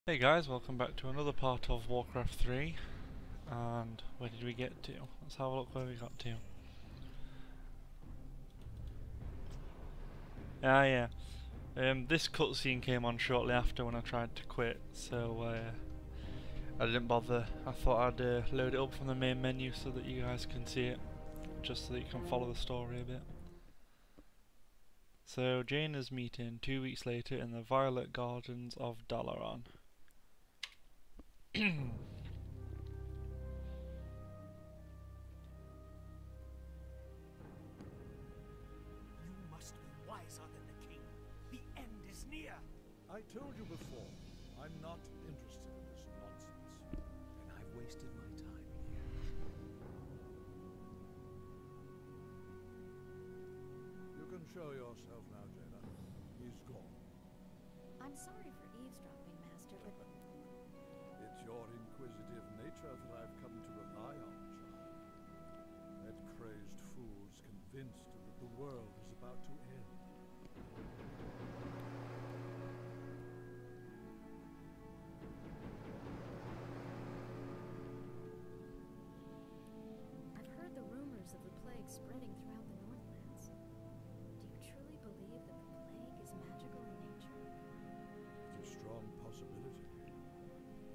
Hey guys, welcome back to another part of Warcraft 3. And where did we get to? Let's have a look where we got to. Yeah. This cutscene came on shortly after when I tried to quit, so I didn't bother. I thought I'd load it up from the main menu so that you guys can see it, just so that you can follow the story a bit. So Jaina's meeting 2 weeks later in the Violet Gardens of Dalaran. I told you before, I'm not interested in this nonsense. And I've wasted my time here. You can show yourself now, Jaina. He's gone. I'm sorry for eavesdropping, Master, but... It's your inquisitive nature that I've come to rely on, child. That crazed fool's convinced that the world is about to end. I've heard the rumors of the plague spreading throughout the Northlands. Do you truly believe that the plague is magical in nature? It's a strong possibility.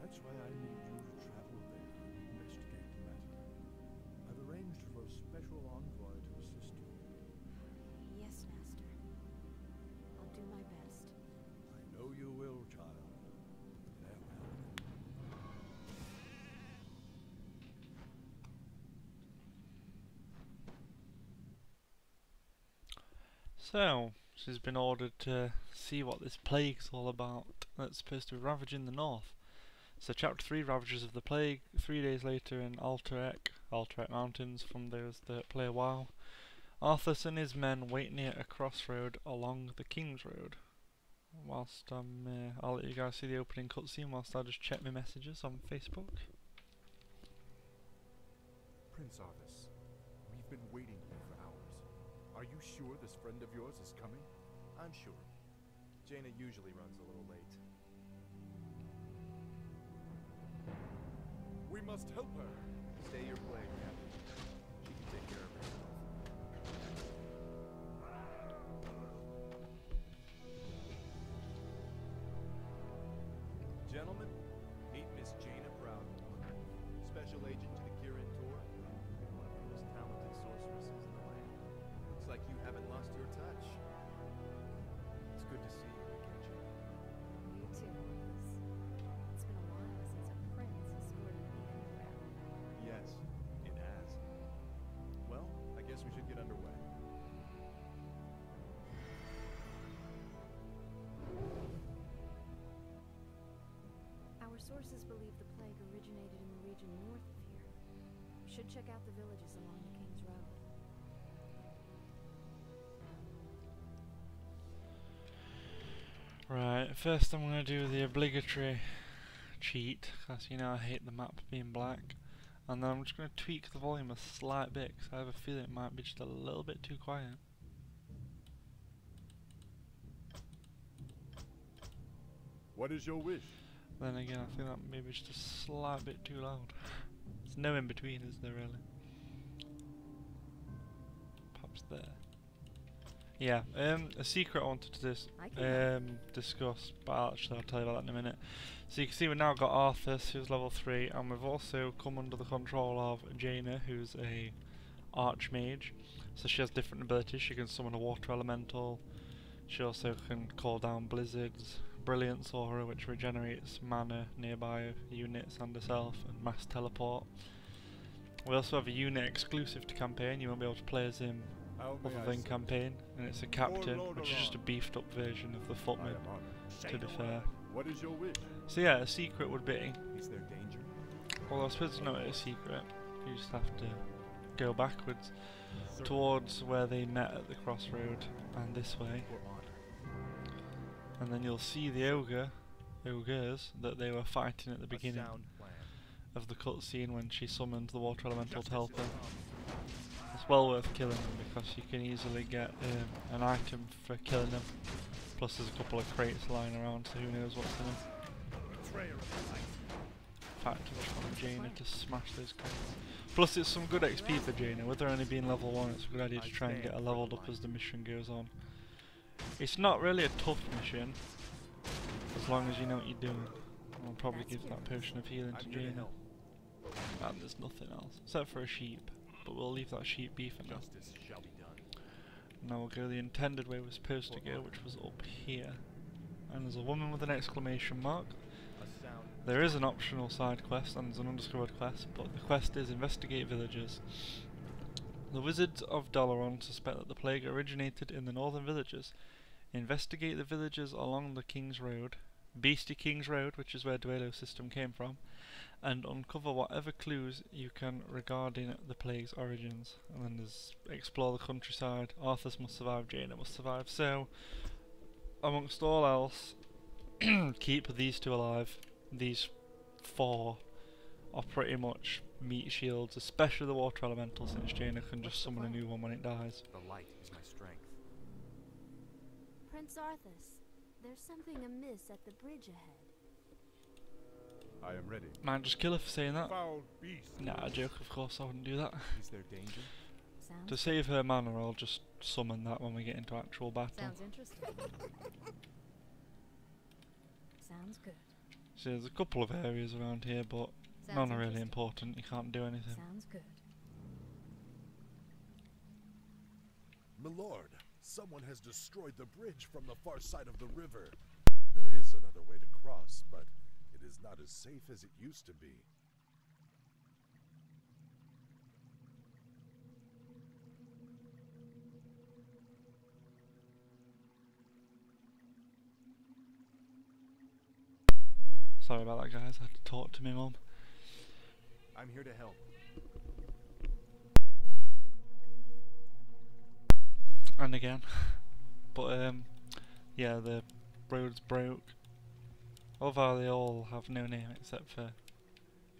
That's why I need you to travel there and investigate the matter. I've arranged for a special envoy to assist you. Yes, Master. I'll do my best. I know you will, child. Farewell. So, she's been ordered to see what this plague's all about that's supposed to be ravaging the north. So chapter 3, Ravages of the Plague, 3 days later in Alterac Mountains. From those that play WoW, Arthas and his men wait near a crossroad along the King's Road. Whilst I'll let you guys see the opening cutscene whilst I just check my messages on Facebook. Prince Arthas, we've been waiting here for hours. Are you sure this friend of yours is coming? I'm sure. Jaina usually runs a little late. We must help her! Stay your blade, Captain. She can take care of herself. Gentlemen, meet Miss Jaina Proudmore, Special Agent to the Kirin Tor, one of the most talented sorceresses in the land. Looks like you haven't lost your touch. It's good to see you again, Jaina. You too, Arthas. It's been a while since a prince escorted me anywhere. Yes, it has. Well, I guess we should get underway. Our sources believe the plague originated in the region north of here. We should check out the villages along the King's Road. Right, first I'm going to do the obligatory cheat, because you know I hate the map being black. And then I'm just going to tweak the volume a slight bit, because I have a feeling it might be just a little bit too quiet. What is your wish? Then again, I think that maybe just a slight bit too loud. There's no in between, is there really? Perhaps there. Yeah, a secret I wanted to discuss, but actually I'll tell you about that in a minute. So you can see we've now got Arthas, who's level 3, and we've also come under the control of Jaina, who's a archmage. So she has different abilities. She can summon a water elemental. She also can call down blizzards, Brilliance Aura, which regenerates mana nearby units and herself, and mass teleport. We also have a unit exclusive to campaign. You won't be able to play as him other than campaign, and it's a captain, which is just a beefed up version of the footman, to be fair. What is your wish? So yeah, a secret would be, Is there danger? well I suppose it's not a secret, you just have to go backwards towards where they met at the crossroad, and this way, and then you'll see the ogres that they were fighting at the beginning of the cutscene when she summoned the water elemental to help her. It's well worth killing them because you can easily get an item for killing them. Plus there's a couple of crates lying around, so who knows what's in them. fact I just want Jaina to smash those crates. Plus it's some good XP for Jaina. With her only being level 1, it's a good idea to try and get her leveled up as the mission goes on. It's not really a tough mission, as long as you know what you're doing. I'll probably give that potion of healing to Jaina. And there's nothing else, except for a sheep. But we'll leave that sheep beef for now. Justice shall be done. Now we'll go the intended way we're supposed to go, which was up here. And there's a woman with an exclamation mark. A sound. There is an optional side quest and there's an undiscovered quest, but the quest is investigate villages. The wizards of Dalaran suspect that the plague originated in the northern villages. Investigate the villages along the King's Road, Beastie King's Road, which is where Duelo's system came from, and uncover whatever clues you can regarding the plague's origins. And then there's explore the countryside, Arthas must survive, Jaina must survive. So, amongst all else, keep these two alive. These 4 are pretty much meat shields, especially the water elemental, since Jaina can just summon a new one when it dies. The light is my strength. Prince Arthas, there's something amiss at the bridge ahead. I am ready. Might just kill her for saying that. Foul beast. Nah, joke, of course I wouldn't do that. Is there danger? Sounds To save her mana, I'll just summon that when we get into actual battle. Sounds interesting. Sounds good. So there's a couple of areas around here, but Sounds none are really interesting. important. You can't do anything. Sounds good. Milord, someone has destroyed the bridge from the far side of the river. There is another way to cross, but it is not as safe as it used to be. Sorry about that, guys. I had to talk to my mum. I'm here to help. And again. But, yeah, the roads broke. Although they all have no name except for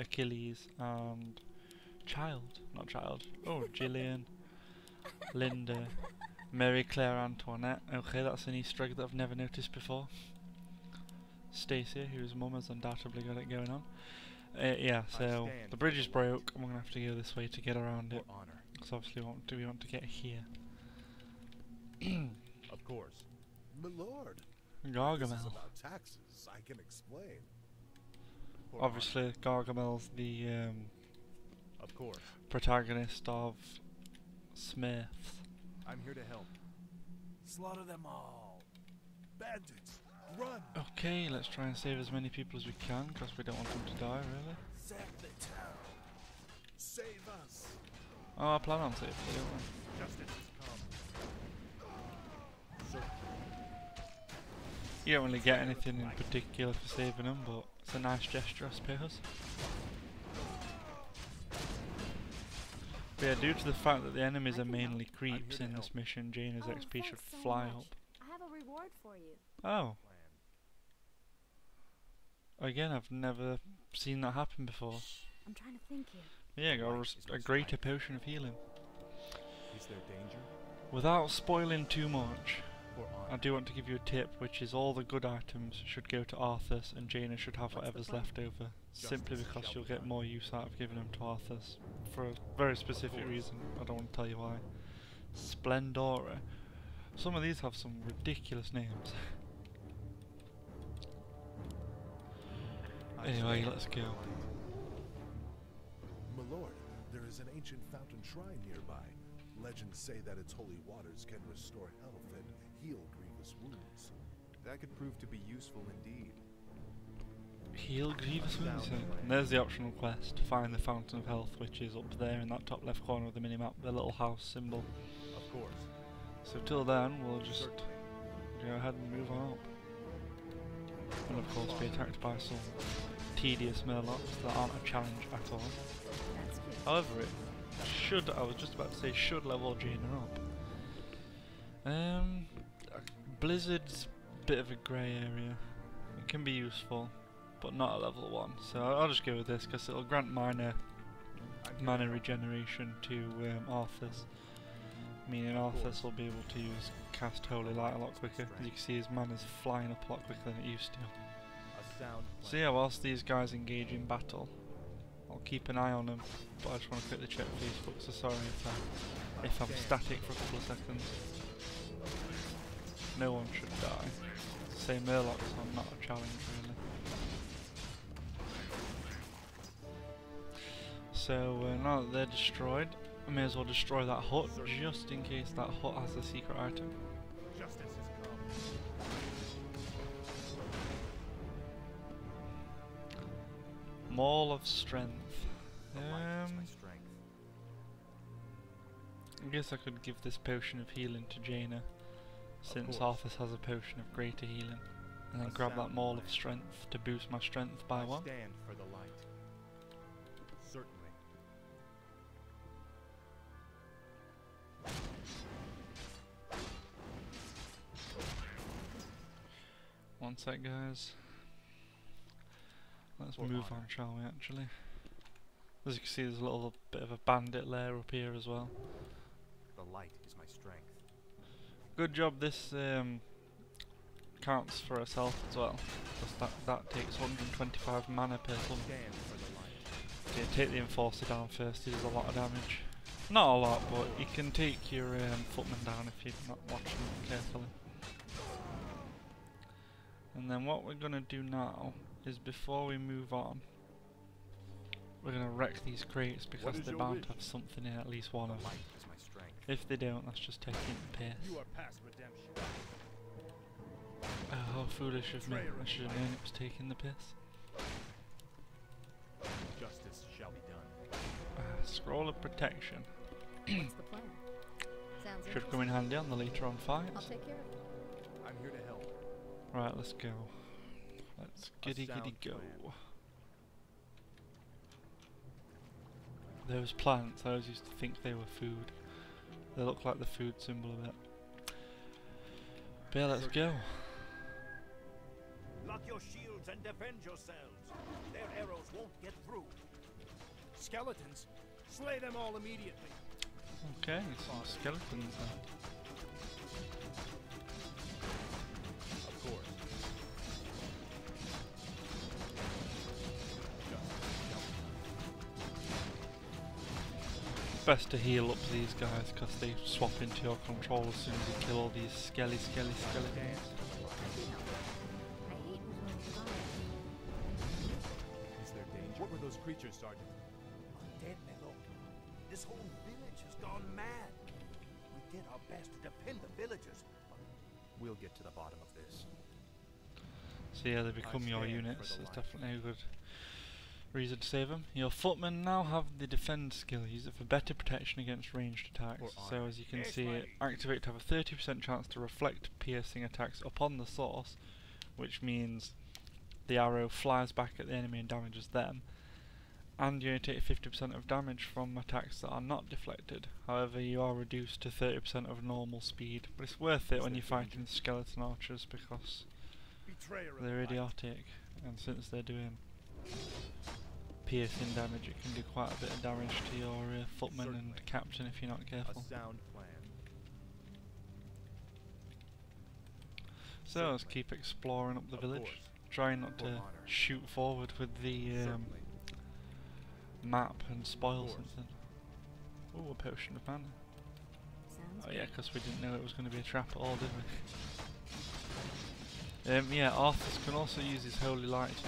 Achilles and not Child. Oh, Gillian, Linda, Mary Claire Antoinette. Okay, that's an Easter egg that I've never noticed before. Stacia, whose mum has undoubtedly got it going on. Yeah, so the bridge is broke, and we're gonna have to go this way to get around it. For honor. Because obviously we want to get here. Of course. Milord, this is Gargamel. about taxes. I can explain. For Obviously, Gargamel's the honor. Of course. protagonist of Smith. I'm here to help. Slaughter them all. Bandits, run! Okay, let's try and save as many people as we can, because we don't want them to die, really. Save the town. Save us. Oh, I plan on saving them, don't we? Justice has come. Sir, You don't really get anything in particular for saving them, but it's a nice gesture, I suppose. But yeah, due to the fact that the enemies are mainly creeps in this mission, Jaina's Oh, XP should thanks so fly much. up. I have a reward for you. Oh, plan. again, I've never seen that happen before. I'm trying to think here. Yeah, got Light is a most greater valuable. potion of healing. Is there danger? Without spoiling too much, For I honor. do want to give you a tip, which is all the good items should go to Arthas, and Jaina should have What's the whatever's plan? left over, simply Justice because shall you'll be get done. more use out of giving them to Arthas, for a very specific course. reason. I don't want to tell you why. Splendora. Some of these have some ridiculous names. I Anyway, stand let's for go. the light. Milord, there is an ancient fountain shrine nearby. Legends say that its holy waters can restore health and heal grievous wounds. That could prove to be useful indeed. Heal grievous wounds. And there's the optional quest, find the Fountain of Health, which is up there in that top left corner of the minimap, the little house symbol. Of course. So till then, we'll just Certainly. go ahead and move on up. And of course be attacked by some tedious murlocs that aren't a challenge at all. That's good. However, it should, I was just about to say, should level Jaina up. Blizzard's a bit of a grey area. It can be useful, but not at level 1. So I'll just go with this because it'll grant mana I'm here mana to help. regeneration to Arthas. Meaning Arthas will be able to cast Holy Light a lot quicker. As you can see, his mana's flying up a lot quicker than it used to. A sound So plan. yeah, whilst these guys engage in battle, I'll keep an eye on them, but I just want to quickly check Facebook, so sorry if I'm static for a couple of seconds. No one should die. Say Murlocs are not a challenge really. So now that they're destroyed, I may as well destroy that hut, just in case that hut has a secret item. Justice has come. Maul of Strength. The light is my strength. I guess I could give this potion of healing to Jaina, since Arthas has a potion of greater healing, and then grab that Maul of Strength to boost my strength by I one. stand for the light. Certainly. One sec, guys. Let's For move honor. on, shall we, actually? As you can see, there's a little bit of a bandit lair up here as well. The light is my strength. Good job, this counts for herself as well, because that takes 125 mana per summon. Stand for the light. Okay, take the Enforcer down first, he does a lot of damage. Not a lot, but you can take your footman down if you're not watching carefully. And then what we're going to do now is, before we move on, we're going to wreck these crates, because is they're your bound wish? to have something in at least one The of them. light is my strength. If they don't, that's just taking the piss. You are past redemption. Oh, how foolish of me. Betrayer I of should have light. known it was taking the piss. Justice shall be done. Scroll of Protection. What's the plan? Sounds Should come in handy on the later on I'll fights. take care of it. I'm here to help. Right, let's go. Let's giddy sound go. plan. Those plants, I always used to think they were food. They look like the food symbol of it. But yeah, let's go. Lock your shields and defend yourselves. Their arrows won't get through. Skeletons, slay them all immediately. Okay, some skeletons then. Of course. Best to heal up these guys, because they swap into your control as soon as you kill all these skeletons. I can help. I hate losing the violence. Is there danger? What were those creatures, Sergeant? Undead, Mello. This whole village has gone mad. We did our best to defend the villagers, but We'll get to the bottom of this. So yeah, they become your stand for units. the It's light. definitely a good reason to save them. Your footmen now have the defend skill. Use it for better protection against ranged attacks. For So honor. as you can Yes, see, it lady. activate to have a 30% chance to reflect piercing attacks upon the source, which means the arrow flies back at the enemy and damages them. And you only take 50% of damage from attacks that are not deflected. However, you are reduced to 30% of normal speed. But it's worth it when you're fighting skeleton archers, because Betrayer of they're light. idiotic, and since they're doing piercing damage, it can do quite a bit of damage to your footman Certainly. and captain if you're not A careful. sound plan. So let's Certainly. keep exploring up the Of village, course. trying not For to honor. shoot forward with the Certainly. map and spoil course. something. Ooh, a potion of mana. Sounds Oh good. yeah, because we didn't know it was going to be a trap at all, did we? Yeah, Arthas can also use his holy light to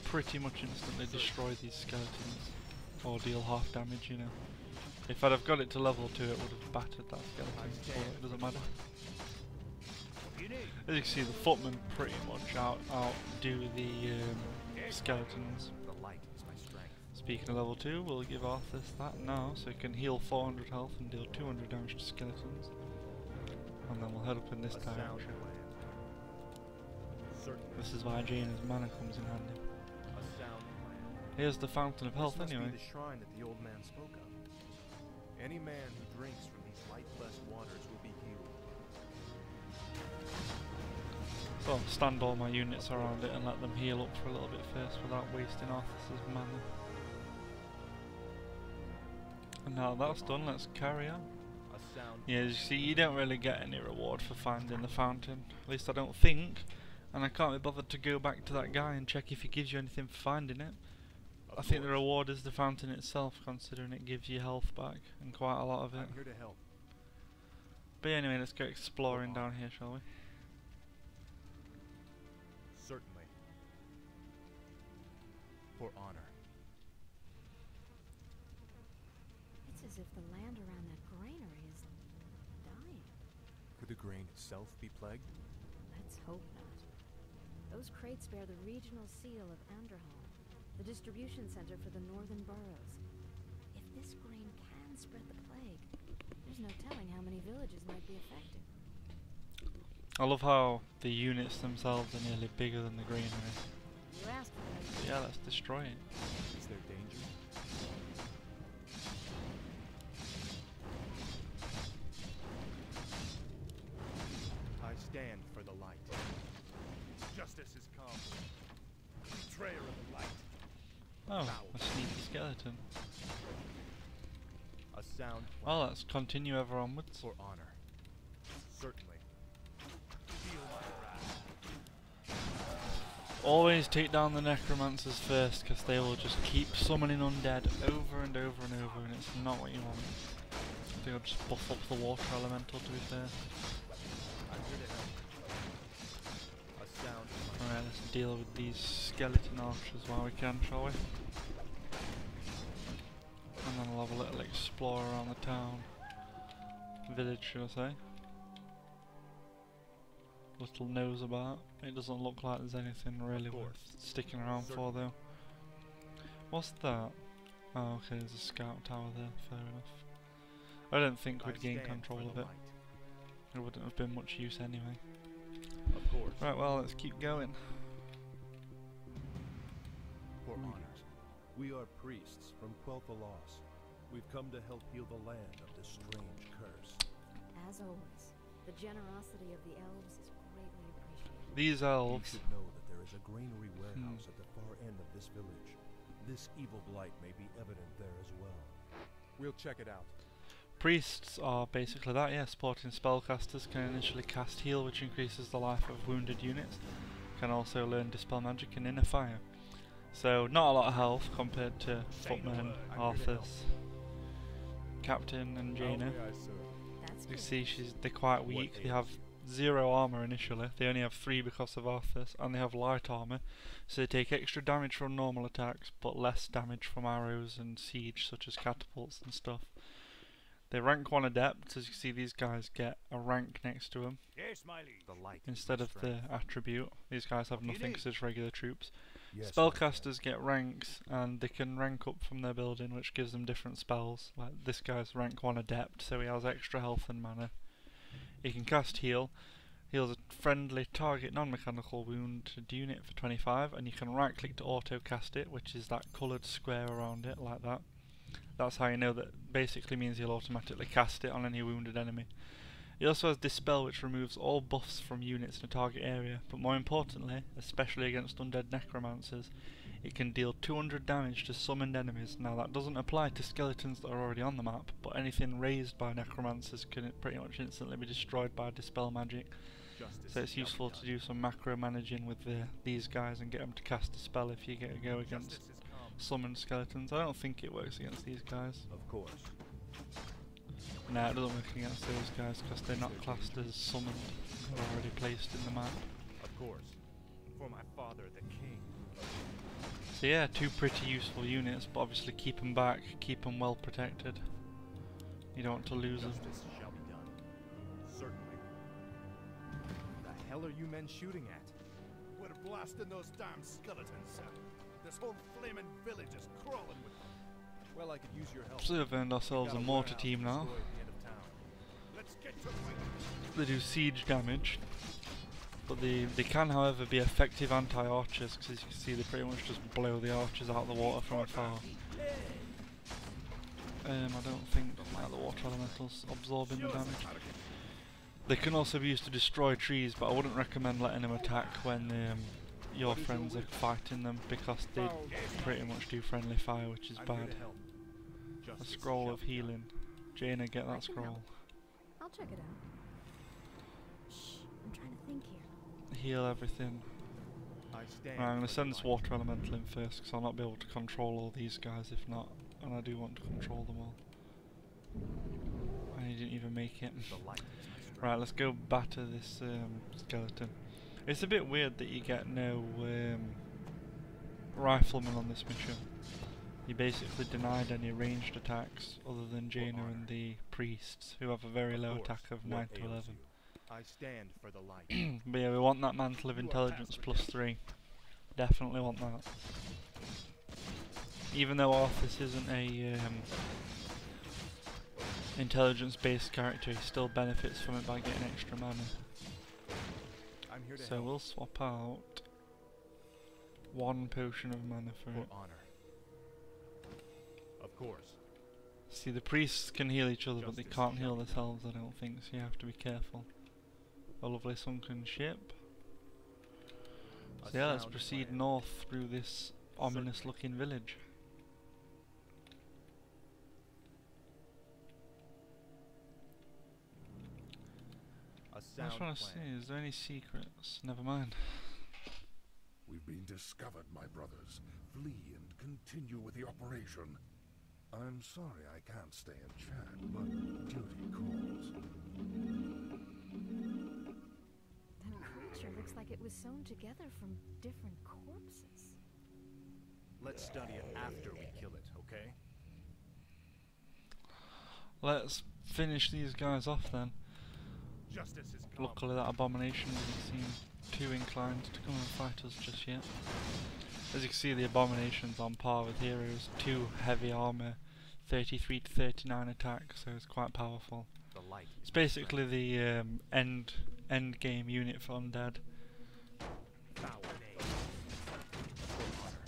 pretty much instantly destroy these skeletons, or deal half damage, you know. If I'd have got it to level 2, it would have battered that skeleton, but it doesn't matter. what do you need? As you can see, the footmen pretty much outdo the skeletons. The light is my strength. Speaking of level 2, we'll give Arthas that now, so he can heal 400 health and deal 200 damage to skeletons. And then we'll head up in this A sound direction. plan. Certainly. This is why Jaina's mana comes in handy. A sound plan. Here's the Fountain of Health This must anyway. be the shrine that the old man spoke of. Any man who drinks from these light-blessed waters will be healed. So I'll stand all my units around it and let them heal up for a little bit first without wasting Arthas's mana. And now that's done, let's carry on. A sound Yeah, as you see, you don't really get any reward for finding the fountain. At least I don't think. And I can't be bothered to go back to that guy and check if he gives you anything for finding it. Of I think the course. reward is the fountain itself, considering it gives you health back, and quite a lot of it. I'm here to help. But anyway, let's go exploring down here, shall we? Certainly. For honor. It's as if the land around that granary is dying. Could the grain itself be plagued? Let's hope not. Those crates bear the regional seal of Anderhall, the distribution center for the northern boroughs. If this grain can spread the plague, there's no telling how many villages might be affected. I love how the units themselves are nearly bigger than the granary. You asked for it. But yeah, let's destroy it. Is there danger? I stand for the light. Justice is come. Betrayer of the light. Oh, a sneaky skeleton. A sound Well, let's continue ever onwards. for honor. Certainly. Feel my wrath. Always take down the necromancers first, because they will just keep summoning undead over and over and over, and it's not what you want. They'll just buff up the water elemental, to be fair. I'm here to help. A sound Alright, let's deal with these skeleton archers while we can, shall we? And then we'll have a little explore around the town. Village, should I say. Little nose about. It doesn't look like there's anything really worth sticking around for, though. What's that? Oh, okay, there's a scout tower there, fair enough. I don't think we'd gain control of it. It wouldn't have been much use anyway. Of course. Right, well, let's keep going. For honor. We are priests from Quel'Thalas. We've come to help heal the land of this strange curse. As always, the generosity of the elves is greatly appreciated. These You elves. should know that there is a granary warehouse at the far end of this village. This evil blight may be evident there as well. We'll check it out. Priests are basically that, yeah. Supporting spellcasters can initially cast heal, which increases the life of wounded units. Can also learn dispel magic and inner fire. So not a lot of health compared to footmen, Arthas, Captain and Jaina. That's You good. see, they're quite weak. They have 0 armor initially. They only have 3 because of Arthas, and they have light armor, so they take extra damage from normal attacks, but less damage from arrows and siege, such as catapults and stuff. They rank 1 adept. As you see, these guys get a rank next to them Yes, my liege. The light. instead of the attribute. These guys have nothing because it's regular troops. Yes, Spellcasters get ranks, and they can rank up from their building, which gives them different spells. Like this guy's rank 1 adept, so he has extra health and mana. He can cast heal. Heals a friendly target non-mechanical wounded unit for 25, and you can right click to auto cast it, which is that coloured square around it, like that. That's how you know that basically means he'll automatically cast it on any wounded enemy. He also has Dispel, which removes all buffs from units in a target area, but more importantly, especially against undead necromancers, it can deal 200 damage to summoned enemies. Now that doesn't apply to skeletons that are already on the map, but anything raised by necromancers can pretty much instantly be destroyed by Dispel magic. So it's useful to do some macro managing with these guys and get them to cast a spell if you get a go against summoned skeletons. I don't think it works against these guys. Of course. Nah, it doesn't work against those guys because they're not classed as summoned. They're already placed in the map. Of course. For my father, the king. So yeah, 2 pretty useful units, but obviously keep them back, keep them well protected. You don't want to lose them. Justice shall be done. Certainly. The hell are you men shooting at? We're blasting those damn skeletons, sir. This whole flaming village is crawling with them. Well, I could use your help. So we've earned ourselves a Got mortar warehouse team now. destroyed at the end of town. Let's get to it. They do siege damage, but they can, however, be effective anti-archers, because as you can see, they pretty much just blow the archers out of the water from afar. I don't think the water elementals absorbing the damage. They can also be used to destroy trees, but I wouldn't recommend letting them attack when your friends are fighting them, because they pretty much do friendly fire, which is I'm here bad. to help. A Justice scroll shall of be done. healing. Jaina, get I that can scroll. help. I'll check it out. Shh, I'm trying to think here. Heal everything. I stand Right, I'm going to for send the this light. water elemental in first, because I'll not be able to control all these guys if not, and I do want to control them all. And he didn't even make it. The light is my strength. Right, let's go batter this skeleton. It's a bit weird that you get no riflemen on this mission. You basically denied any ranged attacks other than Jaina and the priests, who have a very low course, attack of what 9 to ails 11. you? I stand for the light. But yeah, we want that mantle of You are intelligence past plus 3. Definitely want that. Even though Arthas isn't a intelligence-based character, he still benefits from it by getting extra mana. I'm here to So help. we'll swap out 1 potion of mana for For it. honor. Of course. See, the priests can heal each other, but they Justice can't shall heal be themselves, I don't think, so you have to be careful. A lovely sunken ship. A So yeah, let's sound proceed plan. north through this ominous looking village. A I just sound want to plan. see, is there any secrets? Never mind. We've been discovered, my brothers. Flee and continue with the operation. I'm sorry I can't stay and chat, but duty calls. That creature looks like it was sewn together from different corpses. Let's study it after we kill it, okay? Let's finish these guys off then. Justice is come. Luckily that abomination doesn't seem too inclined to come and fight us just yet. As you can see, the abomination's on par with heroes. 2 heavy armor, 33 to 39 attack, so it's quite powerful. The light It's is my basically the end game unit for undead. strength. Foul name. For honor.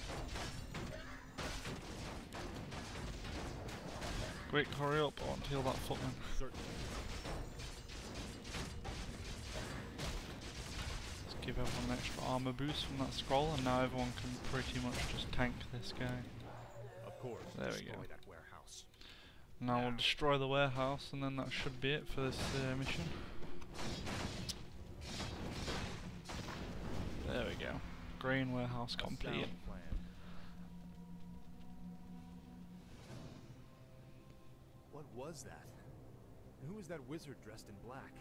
Quick, hurry up, I want to heal that footman. Certainly. Let's give everyone an extra armor boost from that scroll, and now everyone can pretty much just tank this guy. Of course. There we destroy go. that warehouse. Now we'll destroy the warehouse, and then that should be it for this mission. There we go. Grain warehouse A complete. sound plan. What was that? And who was that wizard dressed in black?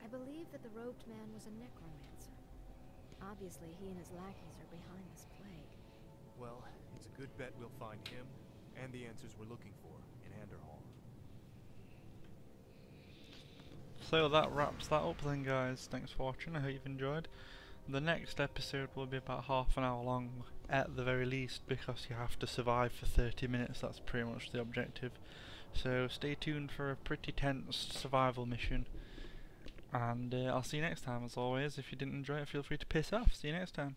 I believe that the robed man was a necromancer. Obviously, he and his lackeys are behind this plague. Well, it's a good bet we'll find him and the answers we're looking for in Anderhall. So that wraps that up then, guys. Thanks for watching, I hope you've enjoyed. The next episode will be about half an hour long at the very least, because you have to survive for 30 minutes, that's pretty much the objective. So stay tuned for a pretty tense survival mission, and I'll see you next time. As always, if you didn't enjoy it, feel free to piss off. See you next time.